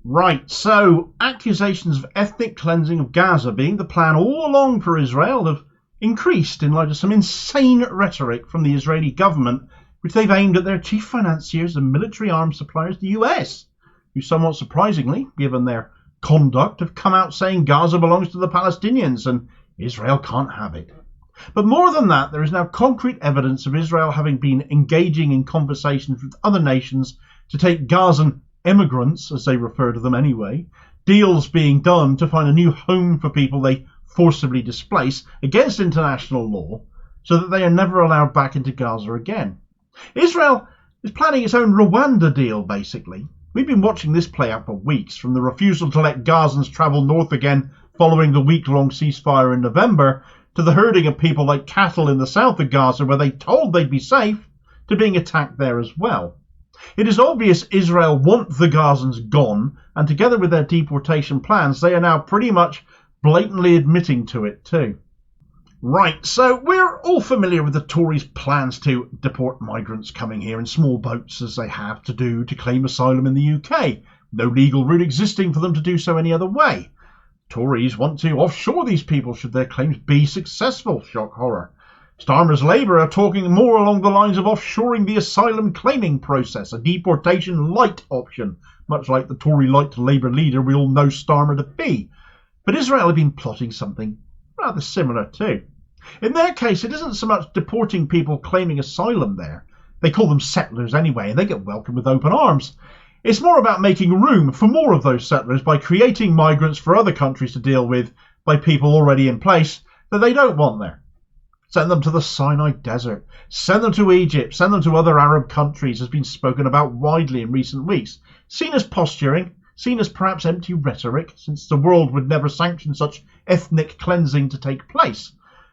Right, so accusations of ethnic cleansing of Gaza being the plan all along for Israel have increased in light of some insane rhetoric from the Israeli government, which they've aimed at their chief financiers and military arms suppliers, the US, who somewhat surprisingly, given their conduct, have come out saying Gaza belongs to the Palestinians and Israel can't have it. But more than that, there is now concrete evidence of Israel having been engaging in conversations with other nations to take Gazan emigrants, as they refer to them anyway, deals being done to find a new home for people they forcibly displace against international law so that they are never allowed back into Gaza again. Israel is planning its own Rwanda deal, basically. We've been watching this play out for weeks, from the refusal to let Gazans travel north again following the week-long ceasefire in November, to the herding of people like cattle in the south of Gaza where they told they'd be safe, to being attacked there as well. It is obvious Israel want the Gazans gone, and together with their deportation plans, they are now pretty much blatantly admitting to it too. Right, so we're all familiar with the Tories' plans to deport migrants coming here in small boats, as they have to do to claim asylum in the UK. No legal route existing for them to do so any other way. Tories want to offshore these people should their claims be successful. Shock horror. Starmer's Labour are talking more along the lines of offshoring the asylum claiming process, a deportation light option, much like the Tory light Labour leader we all know Starmer to be. But Israel have been plotting something rather similar too. In their case, it isn't so much deporting people claiming asylum there. They call them settlers anyway, and they get welcomed with open arms. It's more about making room for more of those settlers by creating migrants for other countries to deal with by people already in place that they don't want there. Send them to the Sinai Desert. Send them to Egypt. Send them to other Arab countries, has been spoken about widely in recent weeks. Seen as posturing, seen as perhaps empty rhetoric, since the world would never sanction such ethnic cleansing to take place.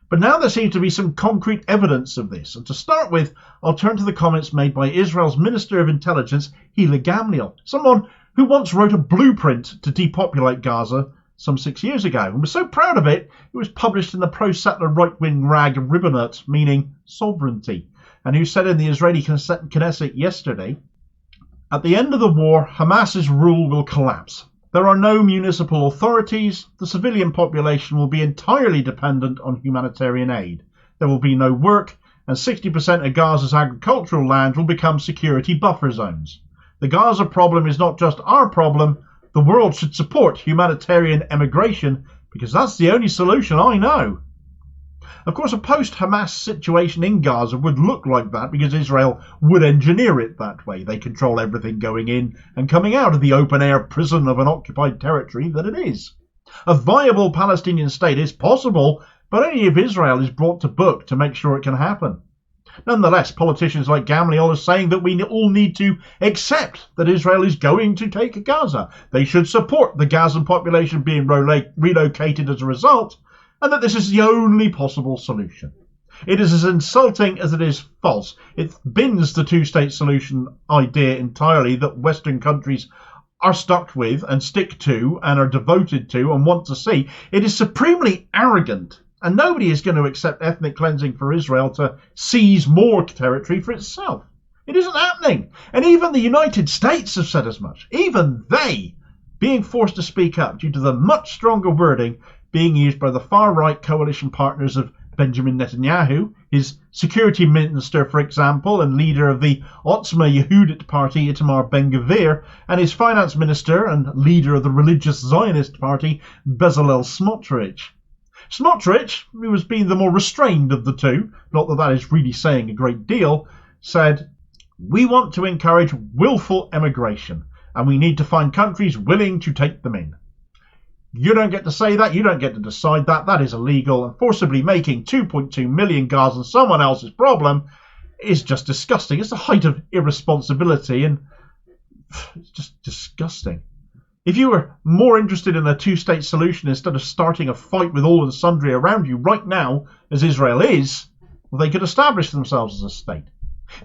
But now there seems to be some concrete evidence of this. And to start with, I'll turn to the comments made by Israel's Minister of Intelligence, Hila Gamliel, someone who once wrote a blueprint to depopulate Gaza some 6 years ago, and was so proud of it, it was published in the pro-settler right-wing rag Ribbonet, meaning sovereignty, and who said in the Israeli Knesset yesterday, "At the end of the war, Hamas's rule will collapse. There are no municipal authorities. The civilian population will be entirely dependent on humanitarian aid. There will be no work, and 60% of Gaza's agricultural land will become security buffer zones. The Gaza problem is not just our problem. The world should support humanitarian emigration because that's the only solution I know." Of course, a post-Hamas situation in Gaza would look like that because Israel would engineer it that way. They control everything going in and coming out of the open-air prison of an occupied territory that it is. A viable Palestinian state is possible, but only if Israel is brought to book to make sure it can happen. Nonetheless, politicians like Gamliel are saying that we all need to accept that Israel is going to take Gaza. They should support the Gazan population being relocated as a result, and that this is the only possible solution. It is as insulting as it is false. It bins the two-state solution idea entirely that Western countries are stuck with and stick to and are devoted to and want to see. It is supremely arrogant, and nobody is going to accept ethnic cleansing for Israel to seize more territory for itself. It isn't happening. And even the United States have said as much. Even they, being forced to speak up due to the much stronger wording being used by the far-right coalition partners of Benjamin Netanyahu, his security minister, for example, and leader of the Otzma Yehudit party, Itamar Ben-Gvir, and his finance minister and leader of the religious Zionist party, Bezalel Smotrich. Smotrich, who has been the more restrained of the two, not that that is really saying a great deal, said, "We want to encourage willful emigration, and we need to find countries willing to take them in. You don't get to say that, you don't get to decide that, that is illegal, and forcibly making 2.2 million Gazans someone else's problem is just disgusting. It's the height of irresponsibility, and it's just disgusting. If you were more interested in a two-state solution instead of starting a fight with all and sundry around you right now, as Israel is, well, they could establish themselves as a state.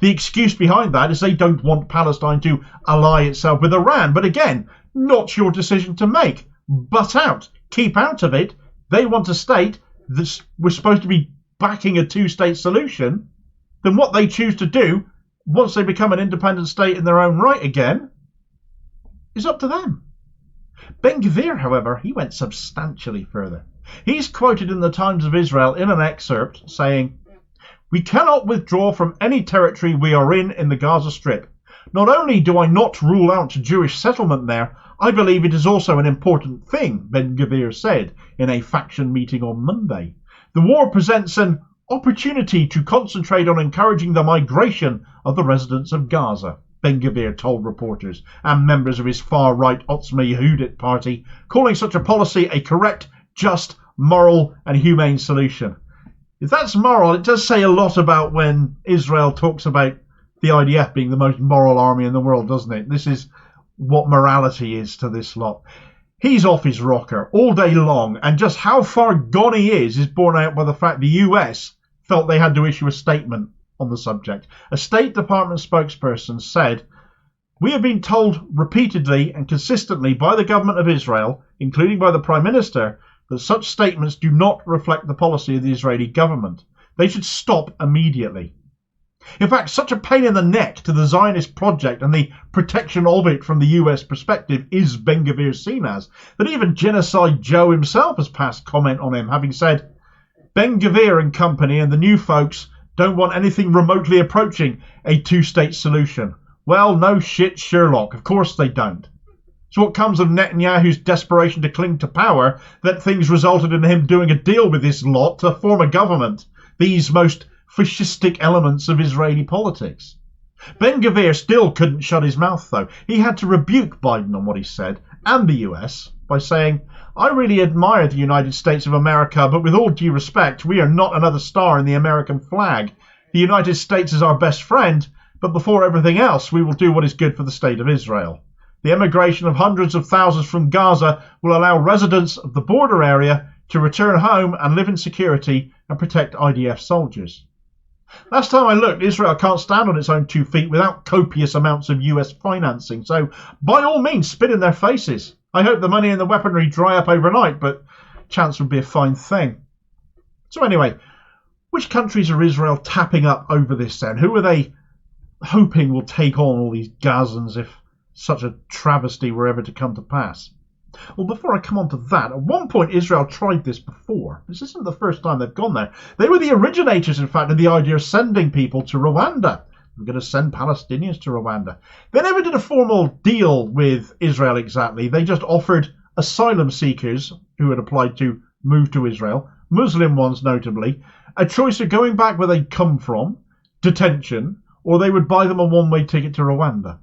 The excuse behind that is they don't want Palestine to ally itself with Iran, but again, not your decision to make. Butt out. Keep out of it. They want a state that we're supposed to be backing a two-state solution. Then what they choose to do, once they become an independent state in their own right again, is up to them. Ben-Gvir, however, he went substantially further. He's quoted in the Times of Israel in an excerpt saying, "We cannot withdraw from any territory we are in the Gaza Strip. Not only do I not rule out Jewish settlement there, I believe it is also an important thing," Ben-Gvir said in a faction meeting on Monday. "The war presents an opportunity to concentrate on encouraging the migration of the residents of Gaza," Ben-Gvir told reporters and members of his far-right Otzma Yehudit party, calling such a policy a correct, just, moral and humane solution. If that's moral, it does say a lot about when Israel talks about the IDF being the most moral army in the world, doesn't it? This is what morality is to this lot. He's off his rocker all day long, and just how far gone he is borne out by the fact the US felt they had to issue a statement on the subject. A State Department spokesperson said, "We have been told repeatedly and consistently by the government of Israel, including by the Prime Minister, that such statements do not reflect the policy of the Israeli government. They should stop immediately." In fact, such a pain in the neck to the Zionist project and the protection of it from the US perspective is Ben-Gvir seen as, that even Genocide Joe himself has passed comment on him, having said, "Ben-Gvir and company and the new folks don't want anything remotely approaching a two-state solution." Well, no shit, Sherlock. Of course they don't. So what comes of Netanyahu's desperation to cling to power, that things resulted in him doing a deal with this lot to form a government, these most fascistic elements of Israeli politics. Ben-Gvir still couldn't shut his mouth, though. He had to rebuke Biden on what he said, and the US, by saying, "I really admire the United States of America, but with all due respect, we are not another star in the American flag. The United States is our best friend, but before everything else, we will do what is good for the state of Israel. The emigration of hundreds of thousands from Gaza will allow residents of the border area to return home and live in security and protect IDF soldiers." Last time I looked, Israel can't stand on its own 2 feet without copious amounts of US financing, so by all means spit in their faces. I hope the money and the weaponry dry up overnight, but chance would be a fine thing. So anyway, which countries are Israel tapping up over this then? Who are they hoping will take on all these Gazans if such a travesty were ever to come to pass? Well, before I come on to that, at one point Israel tried this before. This isn't the first time they've gone there. They were the originators, in fact, of the idea of sending people to Rwanda. We're going to send Palestinians to Rwanda. They never did a formal deal with Israel exactly. They just offered asylum seekers who had applied to move to Israel, Muslim ones notably, a choice of going back where they'd come from, detention, or they would buy them a one-way ticket to Rwanda.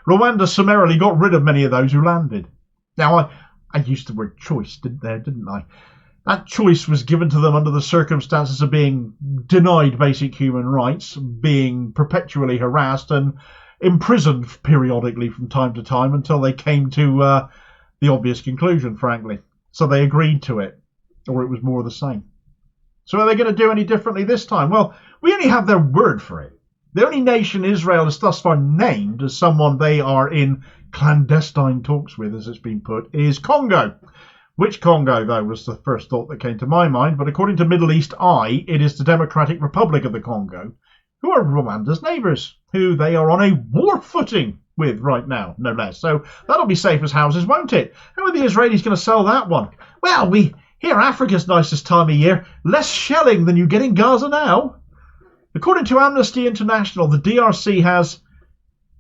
Rwanda summarily got rid of many of those who landed. Now, I used the word choice, didn't I? That choice was given to them under the circumstances of being denied basic human rights, being perpetually harassed and imprisoned periodically from time to time until they came to the obvious conclusion, frankly. So they agreed to it, or it was more of the same. So are they going to do any differently this time? Well, we only have their word for it. The only nation Israel is thus far named as someone they are in clandestine talks with, as it's been put, is Congo. Which Congo, though, was the first thought that came to my mind, but according to Middle East Eye, it is the Democratic Republic of the Congo, who are Rwanda's neighbours, who they are on a war footing with right now, no less. So that'll be safe as houses, won't it? How are the Israelis going to sell that one? Well, we hear Africa's nicest time of year, less shelling than you get in Gaza now. According to Amnesty International, the DRC has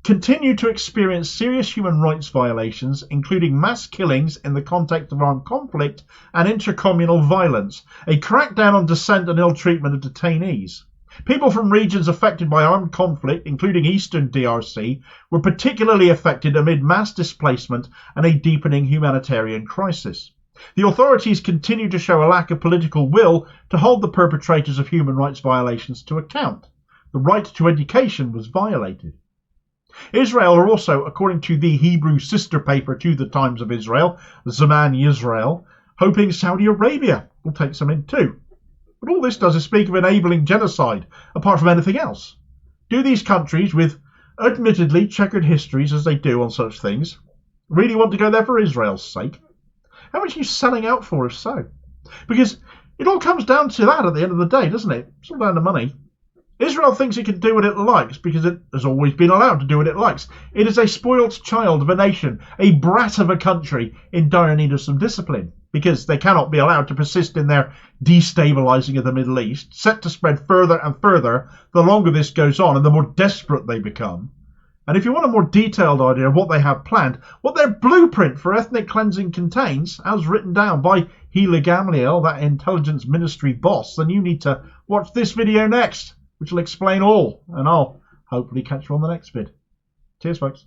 continued to experience serious human rights violations, including mass killings in the context of armed conflict and intercommunal violence, a crackdown on dissent and ill treatment of detainees. People from regions affected by armed conflict, including eastern DRC, were particularly affected amid mass displacement and a deepening humanitarian crisis. The authorities continue to show a lack of political will to hold the perpetrators of human rights violations to account. The right to education was violated. Israel are also, according to the Hebrew sister paper to the Times of Israel, Zaman Yisrael, hoping Saudi Arabia will take some in too. But all this does is speak of enabling genocide, apart from anything else. Do these countries, with admittedly checkered histories as they do on such things, really want to go there for Israel's sake? How much are you selling out for, if so? Because it all comes down to that at the end of the day, doesn't it? It's all down to money. Israel thinks it can do what it likes because it has always been allowed to do what it likes. It is a spoilt child of a nation, a brat of a country in dire need of some discipline, because they cannot be allowed to persist in their destabilising of the Middle East, set to spread further and further the longer this goes on and the more desperate they become. And if you want a more detailed idea of what they have planned, what their blueprint for ethnic cleansing contains, as written down by Hila Gamliel, that intelligence ministry boss, then you need to watch this video next, which will explain all, and I'll hopefully catch you on the next vid. Cheers, folks.